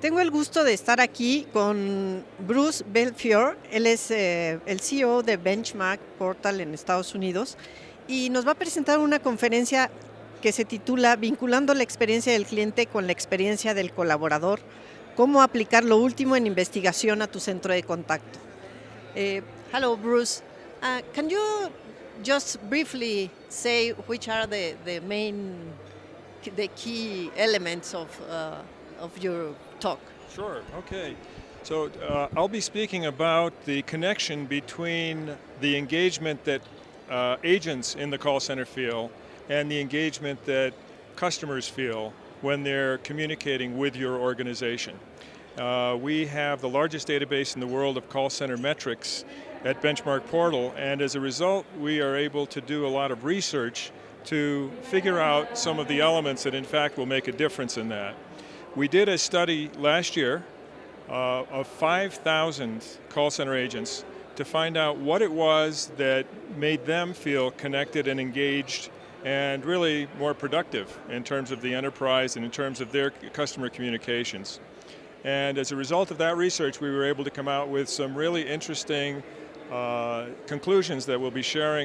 Tengo el gusto de estar aquí con Bruce Belfiore. Él es el CEO de BenchmarkPortal en Estados Unidos y nos va a presentar una conferencia que se titula Vinculando la experiencia del cliente con la experiencia del colaborador, cómo aplicar lo último en investigación a tu centro de contacto. Hello, Bruce. Can you just briefly say which are the key elements of your talk? Sure, okay. So I'll be speaking about the connection between the engagement that agents in the call center feel and the engagement that customers feel when they're communicating with your organization. We have the largest database in the world of call center metrics at BenchmarkPortal, and as a result, we are able to do a lot of research to figure out some of the elements that in fact will make a difference in that. We did a study last year of 5,000 call center agents to find out what it was that made them feel connected and engaged and really more productive in terms of the enterprise and in terms of their customer communications. And as a result of that research, we were able to come out with some really interesting conclusions that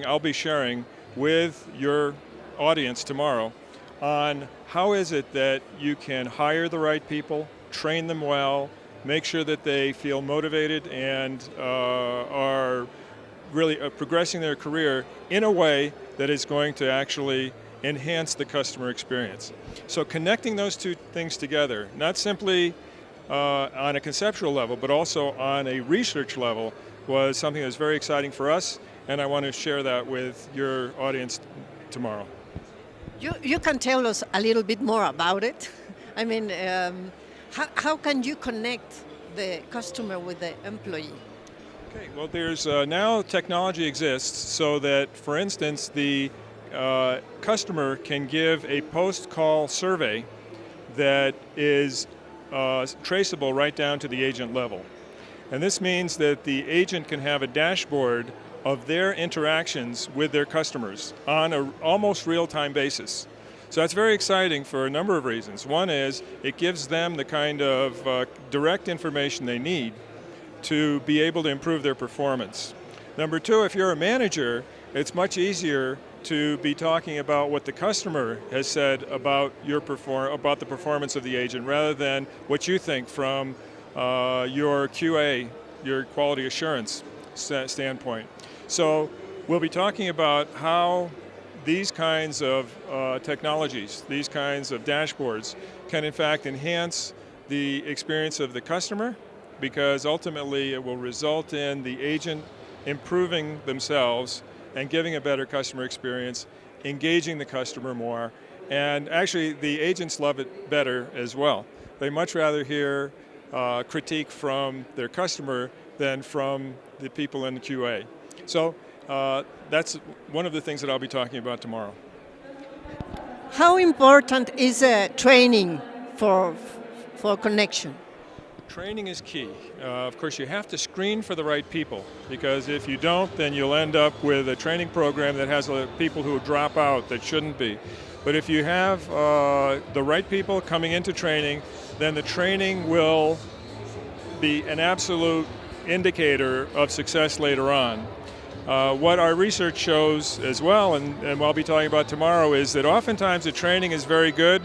I'll be sharing with your audience tomorrow on how is it that you can hire the right people, train them well, make sure that they feel motivated and are really progressing their career in a way that is going to actually enhance the customer experience. So connecting those two things together, not simply on a conceptual level, but also on a research level, was something that was very exciting for us, and I want to share that with your audience tomorrow. You can tell us a little bit more about it. I mean, how can you connect the customer with the employee? Okay, well, there's now technology exists so that, for instance, the customer can give a post-call survey that is traceable right down to the agent level. And this means that the agent can have a dashboard of their interactions with their customers on an almost real-time basis. So that's very exciting for a number of reasons. One is it gives them the kind of direct information they need to be able to improve their performance. Number two, if you're a manager, it's much easier to be talking about what the customer has said about about the performance of the agent rather than what you think from your QA, your quality assurance standpoint. So we'll be talking about how these kinds of technologies, these kinds of dashboards can in fact enhance the experience of the customer, because ultimately it will result in the agent improving themselves and giving a better customer experience, engaging the customer more, and actually the agents love it better as well. They much rather hear critique from their customer than from the people in the QA. So that's one of the things that I'll be talking about tomorrow. How important is training for connection? Training is key. Of course, you have to screen for the right people, because if you don't, then you'll end up with a training program that has people who drop out that shouldn't be. But if you have the right people coming into training, then the training will be an absolute indicator of success later on. What our research shows as well, and what I'll be talking about tomorrow, is that oftentimes the training is very good.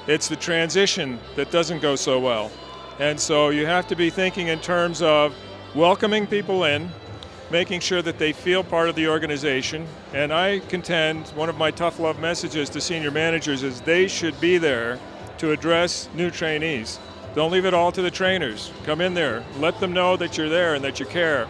It's the transition that doesn't go so well. And so you have to be thinking in terms of welcoming people in, making sure that they feel part of the organization. And I contend one of my tough love messages to senior managers is they should be there to address new trainees. Don't leave it all to the trainers. Come in there, let them know that you're there and that you care.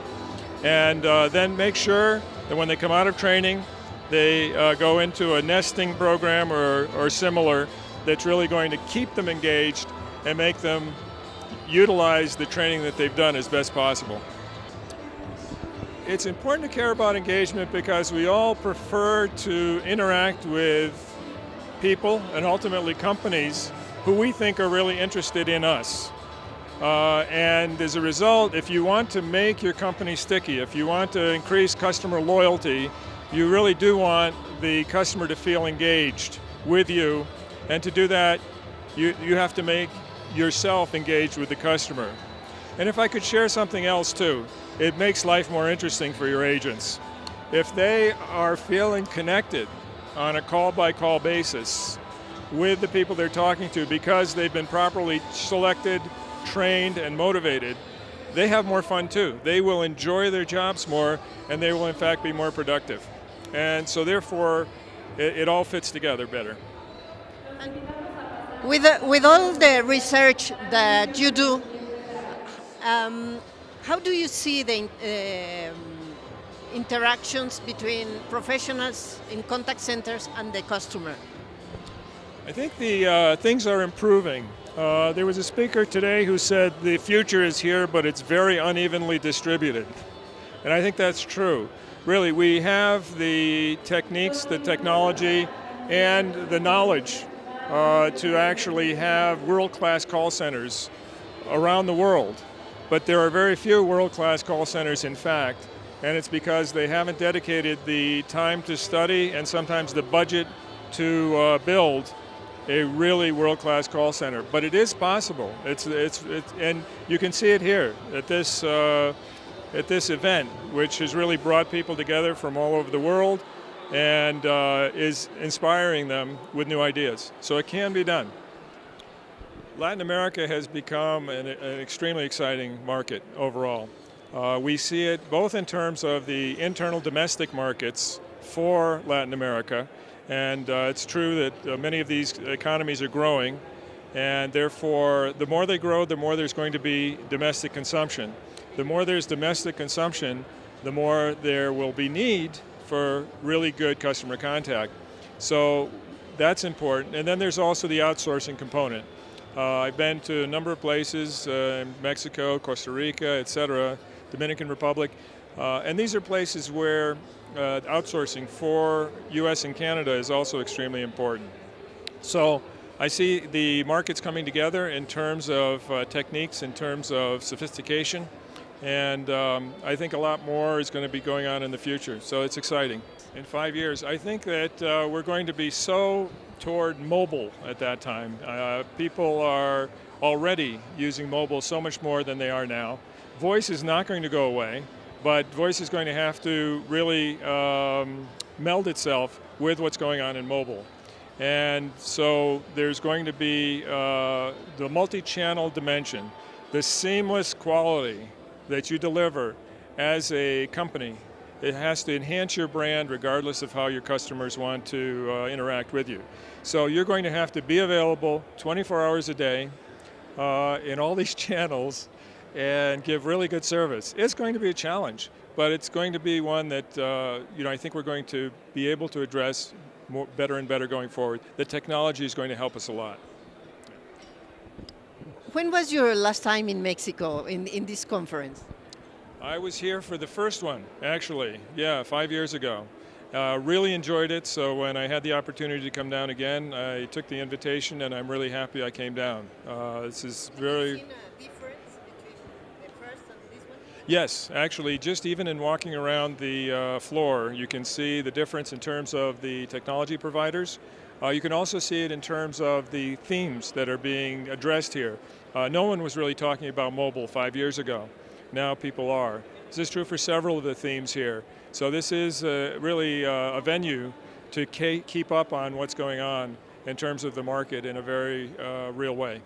And then make sure that when they come out of training, they go into a nesting program or similar that's really going to keep them engaged and make them utilize the training that they've done as best possible. It's important to care about engagement because we all prefer to interact with people and ultimately companies who we think are really interested in us. And as a result, if you want to make your company sticky, if you want to increase customer loyalty, you really do want the customer to feel engaged with you. And to do that, you have to make yourself engaged with the customer. And if I could share something else too, it makes life more interesting for your agents. If they are feeling connected on a call-by-call basis with the people they're talking to because they've been properly selected, trained, and motivated, they have more fun too. They will enjoy their jobs more, and they will in fact be more productive. And so therefore, it all fits together better. With all the research that you do, how do you see the interactions between professionals in contact centers and the customer? I think the things are improving. There was a speaker today who said the future is here, but it's very unevenly distributed. And I think that's true. Really, we have the techniques, the technology, and the knowledge to actually have world-class call centers around the world. But there are very few world-class call centers, in fact, and it's because they haven't dedicated the time to study and sometimes the budget to build a really world-class call center. But it is possible. It's and you can see it here at this event, which has really brought people together from all over the world and is inspiring them with new ideas. So it can be done. Latin America has become an extremely exciting market overall. We see it both in terms of the internal domestic markets for Latin America, and it's true that many of these economies are growing, and therefore the more they grow, the more there's going to be domestic consumption. The more there's domestic consumption, the more there will be need for really good customer contact. So that's important. And then there's also the outsourcing component. I've been to a number of places, Mexico, Costa Rica, etc., Dominican Republic, and these are places where outsourcing for US and Canada is also extremely important. So I see the markets coming together in terms of techniques, in terms of sophistication, and I think a lot more is going to be going on in the future, so it's exciting. In 5 years, I think that we're going to be so toward mobile at that time. People are already using mobile so much more than they are now. Voice is not going to go away, but voice is going to have to really meld itself with what's going on in mobile. And so there's going to be the multi-channel dimension, the seamless quality that you deliver as a company. It has to enhance your brand regardless of how your customers want to interact with you. So you're going to have to be available 24 hours a day in all these channels and give really good service. It's going to be a challenge, but it's going to be one that I think we're going to be able to address better and better going forward. The technology is going to help us a lot. When was your last time in Mexico in this conference? I was here for the first one, actually. Yeah, 5 years ago. Really enjoyed it, so when I had the opportunity to come down again, I took the invitation and I'm really happy I came down. This is very... Have you seen a difference between the first and this one? Yes, actually, just even in walking around the floor, you can see the difference in terms of the technology providers. You can also see it in terms of the themes that are being addressed here. No one was really talking about mobile 5 years ago. Now people are. This is true for several of the themes here. So this is really a venue to keep up on what's going on in terms of the market in a very real way.